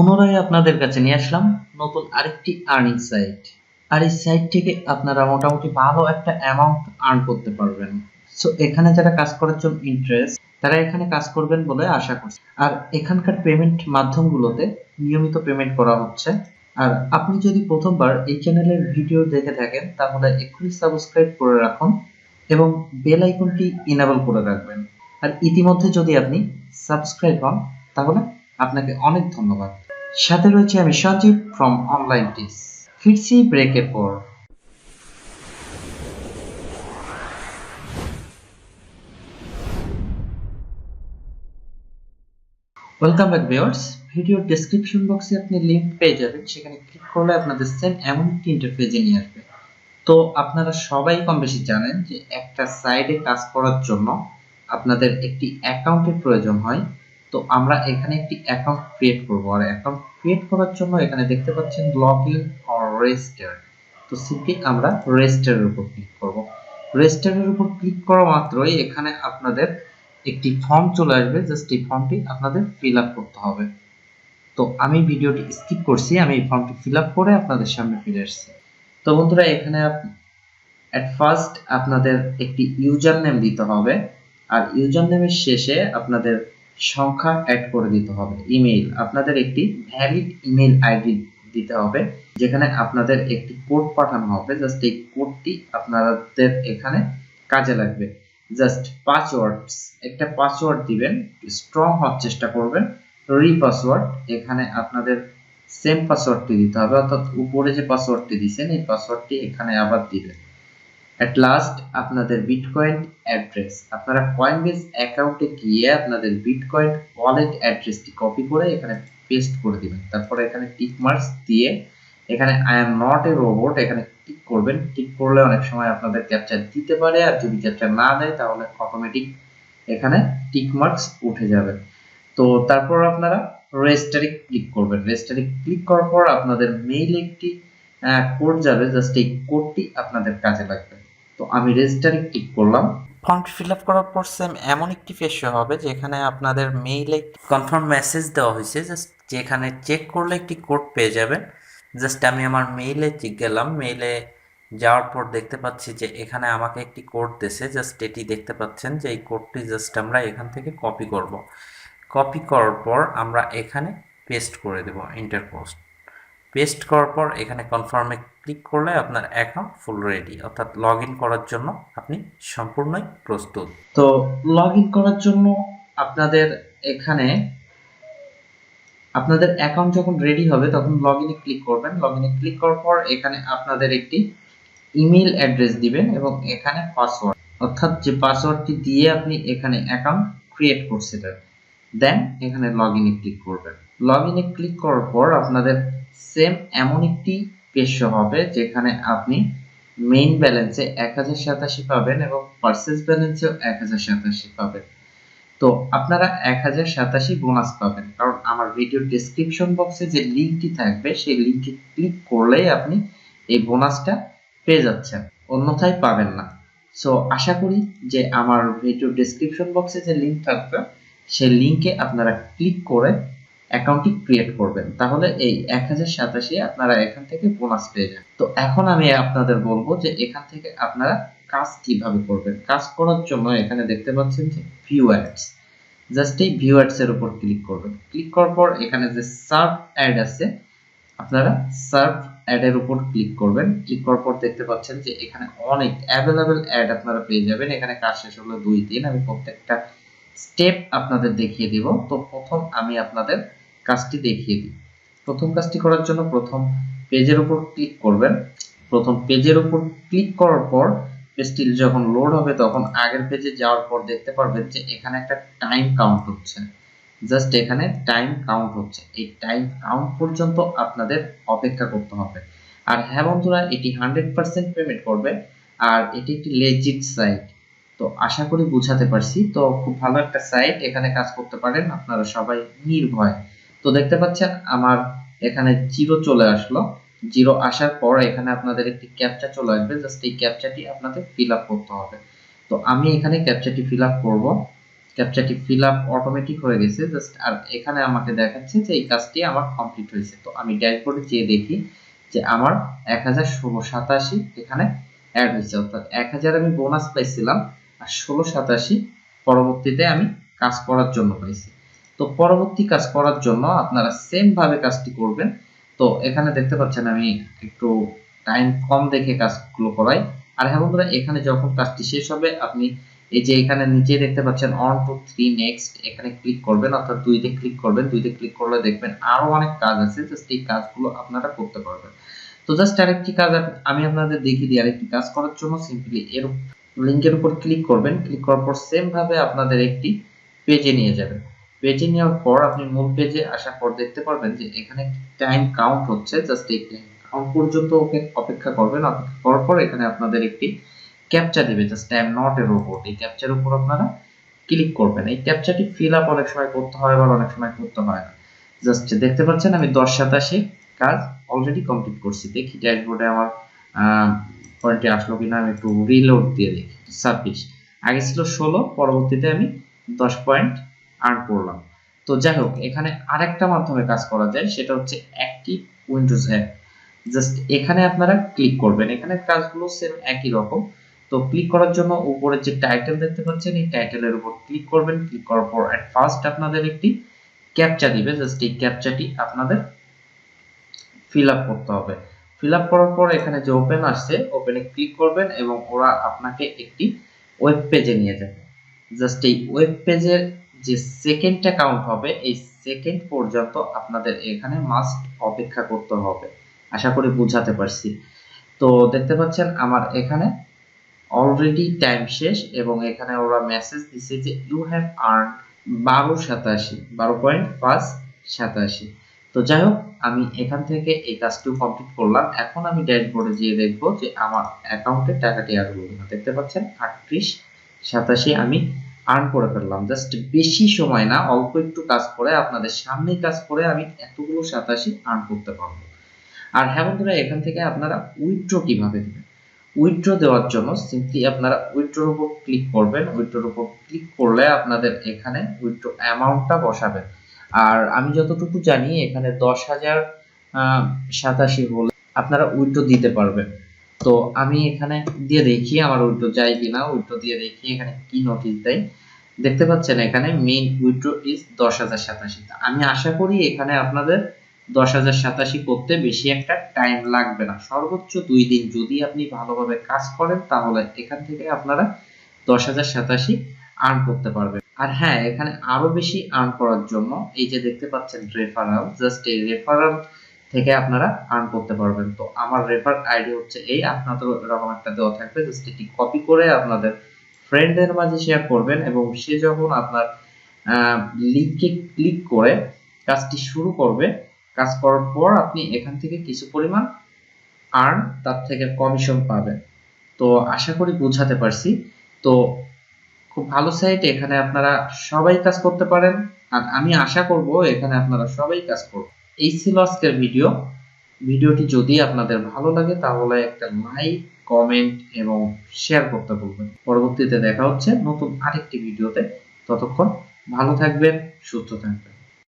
পুনরায় আপনাদের কাছে নিয়ে আসলাম নতুন আরেকটি আর্নিং সাইট। আর এই সাইট থেকে আপনারা মোটামুটি ভালো একটা অ্যামাউন্ট আর্ন করতে পারবেন। সো এখানে যারা কাজ করার জন্য ইন্টারেস্ট তারা এখানে কাজ করবেন বলে আশা করছি। আর এখানকার পেমেন্ট মাধ্যমগুলোতে নিয়মিত পেমেন্ট করা হচ্ছে। আর আপনি যদি প্রথমবার এই চ্যানেলের ভিডিও দেখে থাকেন তাহলে এক্ষুনি সাবস্ক্রাইব করে রাখুন এবং বেল আইকনটি ইনেবল করে রাখবেন। আর ইতিমধ্যে যদি আপনি সাবস্ক্রাইব হন তাহলে আপনাকে অনেক ধন্যবাদ। সাথে রয়েছে আমি সঞ্জীব ফ্রম অনলাইন টিপস। ফিরছি ব্রেকের পর। Welcome back viewers. ভিডিওর ডেসক্রিপশন বক্সে আপনি লিংক পেয়ে যাবেন, সেখানে ক্লিক করলে আপনাদের সেম এমন একটি ইন্টারফেসে নিয়ে আসবে। তো আপনারা সবাই কম বেশি জানেন যে একটা সাইডে কাজ করার জন্য আপনাদের একটি অ্যাকাউন্টের প্রয়োজন হয়। তো আমরা এখানে একটি অ্যাকাউন্ট ক্রিয়েট করব। আর অ্যাকাউন্ট ক্রিয়েট করার জন্য এখানে দেখতে পাচ্ছেন লগ ইন অর রেজিস্টার। তো সিম্পলি আমরা রেজিস্টারের উপর ক্লিক করব। রেজিস্টারের উপর ক্লিক করা মাত্রই এখানে আপনাদের একটি ফর্ম চলে আসবে। জাস্ট এই ফর্মটি আপনাদের ফিল আপ করতে হবে। তো আমি ভিডিওটি স্কিপ করছি, আমি এই ফর্মটি ফিল আপ করে আপনাদের সামনে ফিরে আসছি। তো বন্ধুরা, এখানে এট ফার্স্ট আপনাদের একটি ইউজার নেম দিতে হবে। আর ইউজার নেমের শেষে আপনাদের সংখ্যা অ্যাড করে দিতে হবে। ইমেইল, আপনাদের একটি ভ্যালিড ইমেইল আইডি দিতে হবে, যেখানে আপনাদের একটি কোড পাঠানো হবে। জাস্ট এই কোডটি আপনাদের এখানে কাজে লাগবে। জাস্ট পাসওয়ার্ডস, একটা পাসওয়ার্ড দিবেন, স্ট্রং হওয়ার চেষ্টা করবেন। রিপাসওয়ার্ড, এখানে আপনাদের সেম পাসওয়ার্ডটি দিতে হবে, অর্থাৎ উপরে যে পাসওয়ার্ডটি দিয়েছেন এই পাসওয়ার্ডটি এখানে আবার দিবেন। এট লাস্ট আপনাদের বিটকয়েন অ্যাড্রেস, আপনারা কয়েনবেজ অ্যাকাউন্টে গিয়ে আপনাদের বিটকয়েন ওয়ালেট অ্যাড্রেসটি কপি করে এখানে পেস্ট করে দিবেন। তারপরে এখানে টিক মার্কস দিয়ে এখানে I am not a robot এখানে টিক করবেন। টিক করলে অনেক সময় আপনাদের ক্যাপচার দিতে পারে, আর যদি ক্যাপচার না দেয় তাহলে অটোমেটিক এখানে টিক মার্কস উঠে যাবে। তো তারপর আপনারা রেজিস্টারে ক্লিক করবেন। রেজিস্টারে ক্লিক করার পর আপনাদের মেইলে একটি কোড যাবে। জাস্ট এই কোডটি আপনাদের কাজে লাগবে। তো আমি রেজিস্টারে ক্লিক করলাম। ফর্মটি ফিল আপ করার পর সেম এমন একটি পেজ শো হবে যেখানে আপনাদের মেইলে কনফার্ম মেসেজ দেওয়া হয়েছে। জাস্ট যেখানে চেক করলে একটি কোড পেয়ে যাবেন। জাস্ট আমি আমার মেইলে গেলাম। মেইলে যাওয়ার পর দেখতে পাচ্ছি যে এখানে আমাকে একটি কোড দিয়েছে। জাস্ট এটি দেখতে পাচ্ছেন যে এই কোডটি জাস্ট আমরা এখান থেকে কপি করব। কপি করার পর আমরা এখানে পেস্ট করে দেব, ইন্টার পোস্ট। পেস্ট করার পর এখানে কনফার্মে ক্লিক করলে আপনার অ্যাকাউন্ট ফুল রেডি, অর্থাৎ লগ ইন করার জন্য আপনি সম্পূর্ণই প্রস্তুত। তো লগ ইন করার জন্য আপনাদের এখানে আপনাদের অ্যাকাউন্ট যখন রেডি হবে তখন লগ ইনে ক্লিক করবেন। লগ ইনে ক্লিক করার পর এখানে আপনাদের একটি ইমেল অ্যাড্রেস দিবেন এবং এখানে পাসওয়ার্ড, অর্থাৎ যে পাসওয়ার্ডটি দিয়ে আপনি এখানে অ্যাকাউন্ট ক্রিয়েট করছিলেন, দেন এখানে লগ ইনে ক্লিক করবেন। লগ ইনে ক্লিক করার পর আপনাদের সেম এমন একটি পেজ শো হবে যেখানে আপনি মেইন ব্যালেন্সে 1087 পাবেন এবং পারচেজ ব্যালেন্সেও 1087 পাবেন। তো আপনারা 1087 বোনাস পাবেন, কারণ আমার ভিডিও ডেসক্রিপশন বক্সে যে লিঙ্কটি থাকবে সেই লিঙ্কে ক্লিক করলেই আপনি এই বোনাসটা পেয়ে যাচ্ছেন, অন্যথায় পাবেন না। সো আশা করি যে আমার ভিডিও ডেসক্রিপশন বক্সে যে লিঙ্ক থাকবে সেই লিঙ্কে আপনারা ক্লিক করে অ্যাকাউন্টটি ক্রিয়েট করবেন, তাহলে এই 1087 আপনারা এখান থেকে বোনাস পেয়ে যাবেন। তো এখন আমি আপনাদের বলবো যে এখান থেকে আপনারা কাজ কিভাবে করবেন। কাজ করার জন্য এখানে দেখতে পাচ্ছেন যে ভিউ অ্যাডস, জাস্ট এই ভিউ অ্যাডস এর উপর ক্লিক করবেন। ক্লিক করার পর এখানে যে সার্ভ অ্যাড আছে আপনারা সার্ভ অ্যাড এর উপর ক্লিক করবেন। ক্লিক করার পর দেখতে পাচ্ছেন যে এখানে অনেক অ্যাভেলেবল অ্যাড আপনারা পেয়ে যাবেন। এখানে কাজ শেষ হলো 2-3, আমি প্রত্যেকটা স্টেপ আপনাদের দেখিয়ে দিব। তো প্রথম আমি আপনাদের কাজটি দেখিয়ে দিই। প্রথম কাজটি করার জন্য প্রথম পেজের উপর ক্লিক করবেন। প্রথম পেজের উপর ক্লিক করার পর পেজটি যখন লোড হবে তখন আগের পেজে যাওয়ার পর দেখতে পারবেন যে এখানে একটা টাইম কাউন্ট হচ্ছে। জাস্ট এখানে টাইম কাউন্ট হচ্ছে, এই টাইম কাউন্ট পর্যন্ত আপনাদের অপেক্ষা করতে হবে। আর হ্যাঁ বন্ধুরা, এটি 100% পেমেন্ট করবে আর এটি একটি লেজিট সাইট। তো আশা করি বুঝাতে পারছি। তো খুব ভালো একটা সাইট, এখানে কাজ করতে পারেন আপনারা সবাই নির্ভয়। তো দেখতে পাচ্ছেন আমার এখানে 0 চলে আসলো। 0 আসার পর এখানে আপনাদের একটি ক্যাপচা চলে আসবে। জাস্ট এই ক্যাপচাটি আপনাদের ফিল আপ করতে হবে। তো আমি এখানে ক্যাপচাটি ফিল আপ করব। ক্যাপচাটি ফিল আপ অটোমেটিক হয়ে গেছে জাস্ট। আর এখানে আমাকে দেখাচ্ছে যে এই কাজটি আমার কমপ্লিট হয়েছে। তো আমি ড্যাশবোর্ডে যেয়ে দেখি যে আমার 101687 এখানে অ্যাড হয়েছে, অর্থাৎ 1000 আমি বোনাস পাইছিলাম আর 1687 পরবর্তীতে আমি কাজ করার জন্য পাইছি। তো পরবর্তী কাজ করার জন্য আপনারা সেম ভাবে কাজটি করবেন। তো এখানে দেখতে পাচ্ছেন আমি একটু টাইম কম দেখে কাজগুলো করাই। আর হ্যাঁ বন্ধুরা, এখানে যখন কাজটি শেষ হবে আপনি এই যে এখানে নিচে দেখতে পাচ্ছেন 1 2 3 নেক্সট, এখানে ক্লিক করবেন, অর্থাৎ 2 তে ক্লিক করবেন। 2 তে ক্লিক করলে দেখবেন আরো অনেক কাজ আছে, জাস্ট এই কাজগুলো আপনারা করতে পারবেন। তো জাস্ট আরেকটি কাজ আমি আপনাদের দেখিয়ে দিই। আরেকটি কাজ করার জন্য সিম্পলি এর লিংকের উপর ক্লিক করবেন। ক্লিক করার পর সেম ভাবে আপনাদের একটি পেজে নিয়ে যাবেন। পেজে নেওয়ার পর আপনি মূল পেজে আসার পর দেখতে পারবেন যে এখানে টাইম কাউন্ট হচ্ছে, জাস্ট এই টাইম কাউন্ট পর্যন্ত অপেক্ষা করবেন। অপেক্ষা করার পর এখানে আপনাদের একটি ক্যাপচা দিবে, just I am not a robot, এই ক্যাপচার উপর আপনারা ক্লিক করবেন। এই ক্যাপচাটি ফিল আপ অনেক সময় করতে হয় আবার অনেক সময় করতে হয় না। জাস্ট দেখতে পাচ্ছেন আমি 1087 কাজ অলরেডি কমপ্লিট করছি। দেখি ড্যাশবোর্ডে আমার পয়েন্টে আসলো কিনা, আমি একটু রিলোড দিয়ে দেখি। 26 আগে ছিল 16, পরবর্তীতে আমি 10 পয়েন্ট আর্ন করলাম। তো যাই হোক, এখানে আরেকটা মাধ্যমে কাজ করা যায়, সেটা হচ্ছে অ্যাক্টিভ উইন্ডোজ অ্যাপ। জাস্ট এখানে আপনারা ক্লিক করবেন। এখানে কাজগুলো সেম একই রকম। তো ক্লিক করার জন্য উপরে যে টাইটেল দেখতে পাচ্ছেন এই টাইটেলের উপর ক্লিক করবেন। ক্লিক করার পর এট ফার্স্ট আপনাদের একটি ক্যাপচা দিবে, জাস্ট এই ক্যাপচাটি আপনাদের ফিল আপ করতে হবে। ফিল আপ করার পর এখানে যে ওপেন আসছে, ওপেনে ক্লিক করবেন এবং ওরা আপনাকে একটি ওয়েব পেজে নিয়ে যাবে। জাস্ট এই ওয়েব পেজের যে সেকেন্ডটা কাউন্ট হবে এই সেকেন্ড পর্যন্ত আপনাদের এখানে মাস্ট অপেক্ষা করতে হবে। আশা করি বুঝাতে পারছি। তো দেখতে পাচ্ছেন আমার এখানে অলরেডি টাইম শেষ এবং এখানে ওরা মেসেজ দিছে যে ইউ হ্যাভ আর্ন 12.587। তো যাই হোক, আমি এখান থেকে এই কাজটি কমপ্লিট করলাম। এখন আমি ড্যাশবোর্ডে গিয়ে দেখব যে আমার অ্যাকাউন্টে টাকাটি আর হলো কিনা। দেখতে পাচ্ছেন 3887 আমি আর্ন করে ফেললাম। জাস্ট বেশি সময় না, অল্প একটু কাজ করে আপনাদের সামনেই কাজ করে আমি এতগুলো 87 আর্ন করতে পারবো। আর হ্যাঁ বন্ধুরা, এখান থেকে আপনারা উইথড্র কিভাবে দিবেন? উইথড্র দেওয়ার জন্য সিম্পলি আপনারা উইথড্রর উপর ক্লিক করবেন। উইথড্রর উপর ক্লিক করলে আপনাদের এখানে উইথড্র অ্যামাউন্টটা বসাবেন। আর আমি যতটুকু জানি এখানে 10,087 হলে আপনারা উইথড্র দিতে পারবেন। তো আমি এখানে দিয়ে দেখি আমার উইথড্র যায় কিনা। উইথড্র দিয়ে দেখি এখানে কি নোটিশ দেয়। দেখতে পাচ্ছেন এখানে মেইন উইথড্র ইজ 10,087। আমি আশা করি এখানে আপনাদের 10,087 করতে বেশি একটা টাইম লাগবে না, সর্বোচ্চ 2 দিন যদি আপনি ভালোভাবে কাজ করেন তাহলে এখান থেকে আপনারা 10,087 আর্ন করতে পারবেন। আর হ্যাঁ, এখানে আরো বেশি আর্ন করার জন্য এই যে দেখতে পাচ্ছেন রেফারেল, জাস্ট এই রেফারেল থেকে আপনারা আর্ন করতে পারবেন। তো আমার রেফার আইডি হচ্ছে এই, আপনাদের এরকম একটা দেওয়া থাকবে, জাস্ট এটি কপি করে আপনাদের ফ্রেন্ডদের মাঝে শেয়ার করবেন এবং সে যখন আপনার লিংকে ক্লিক করে কাজটি শুরু করবে, কাজ করার পর আপনি এখান থেকে কিছু পরিমাণ আর্ন তার থেকে কমিশন পাবেন। তো আশা করি বুঝাতে পারছি। তো খুব ভালো সাইট, এখানে আপনারা সবাই কাজ করতে পারেন আর আমি আশা করব এখানে আপনারা সবাই কাজ করবেন। এই ছিল আজকের ভিডিও। ভিডিওটি যদি আপনাদের ভালো লাগে তাহলে একটা লাইক, কমেন্ট এবং শেয়ার করতে ভুলবেন। পরবর্তীতে দেখা হচ্ছে নতুন আরেকটি ভিডিওতে। ততক্ষণ ভালো থাকবেন, সুস্থ থাকবেন।